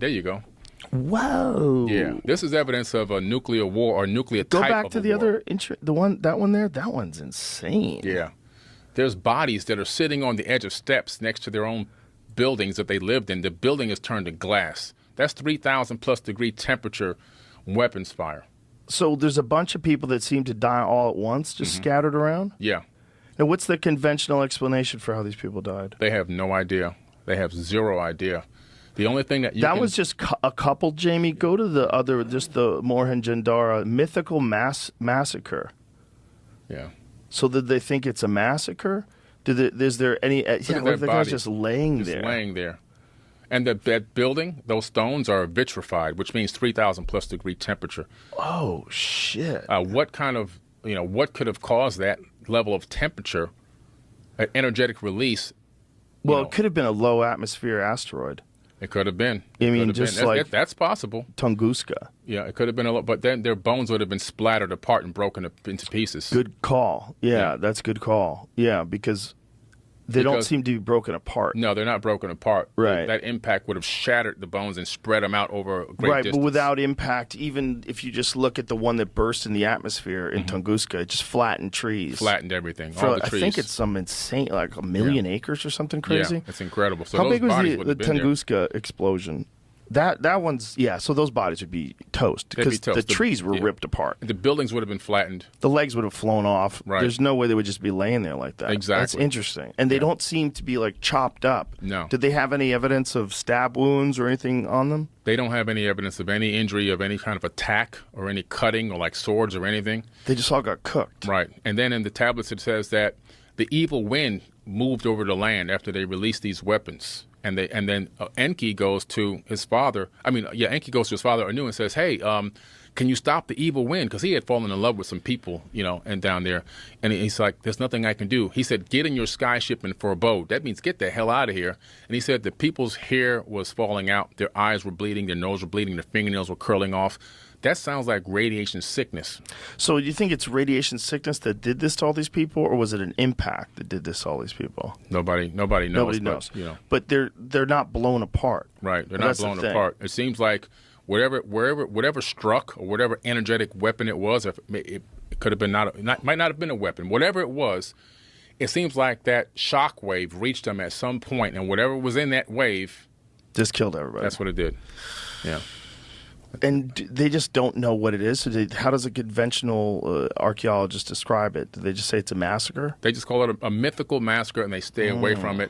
There you go. Whoa. Yeah, this is evidence of a nuclear war or nuclear Go type back of to a the war. other, that one there. That one's insane. Yeah. There's bodies that are sitting on the edge of steps next to their own buildings that they lived in. The building is turned to glass. That's 3,000 plus degree temperature weapons fire. So there's a bunch of people that seem to die all at once, just scattered around? Yeah. Now, what's the conventional explanation for how these people died? They have no idea. They have zero idea. The only thing that you That can, was just a couple, Jamie. Go to the other, just the Mohenjo-Daro mythical massacre. Yeah. So did they think it's a massacre? Is there any? at Yeah, that what if the guy's body. just laying Just there? laying there. And that building, those stones are vitrified, which means 3,000 plus degree temperature. Oh shit! What kind of, what could have caused that level of temperature, an energetic release? Well, it could have been a low atmosphere asteroid, It could have been. I It mean, could have just been. like- That's possible. Tunguska. Yeah, it could have been a lot, but then their bones would have been splattered apart and broken up into pieces. Good call. Yeah, that's a good call. Yeah, because they don't Because- seem to be broken apart. No, they're not broken apart. Right. That impact would have shattered the bones and spread them out over a great Right, distance. but without impact, even if you just look at the one that burst in the atmosphere in Tunguska, it just flattened trees. Flattened everything. For, all the I trees. think it's some insane, like 1,000,000 acres or something crazy. Yeah, it's incredible. So How those big was bodies the would have been there. Tunguska explosion? That one's, yeah, so those bodies would be toast They'd be because toast. the trees were Yeah. ripped apart. The buildings would have been flattened. The legs would have flown off. Right. There's no way they would just be laying there like that. That's Exactly. interesting. And they don't seem to be like chopped up. No. Did they have any evidence of stab wounds or anything on them? They don't have any evidence of any injury, of any kind of attack or any cutting or like swords or anything. They just all got cooked. Right. And then in the tablets it says that the evil wind moved over the land after they released these weapons. And then Enki goes to his father. Enki goes to his father Anu and says, "Hey, can you stop the evil wind?" Because he had fallen in love with some people, and down there. And he's like, "There's nothing I can do." He said, "Get in your skyship and for a boat." That means get the hell out of here. And he said the people's hair was falling out, their eyes were bleeding, their nose were bleeding, their fingernails were curling off. That sounds like radiation sickness. So do you think it's radiation sickness that did this to all these people, or was it an impact that did this to all these people? Nobody knows. Nobody knows. But they're not blown apart. Right, they're Well, not that's the blown thing. apart. It seems like whatever struck or whatever energetic weapon it was, if it could have been might not have been a weapon. Whatever it was, it seems like that shock wave reached them at some point, and whatever was in that wave, Just killed everybody. that's what it did. Yeah. And they just don't know what it is. So how does a conventional archaeologist describe it? Do they just say it's a massacre? They just call it a mythical massacre, and they stay away from it.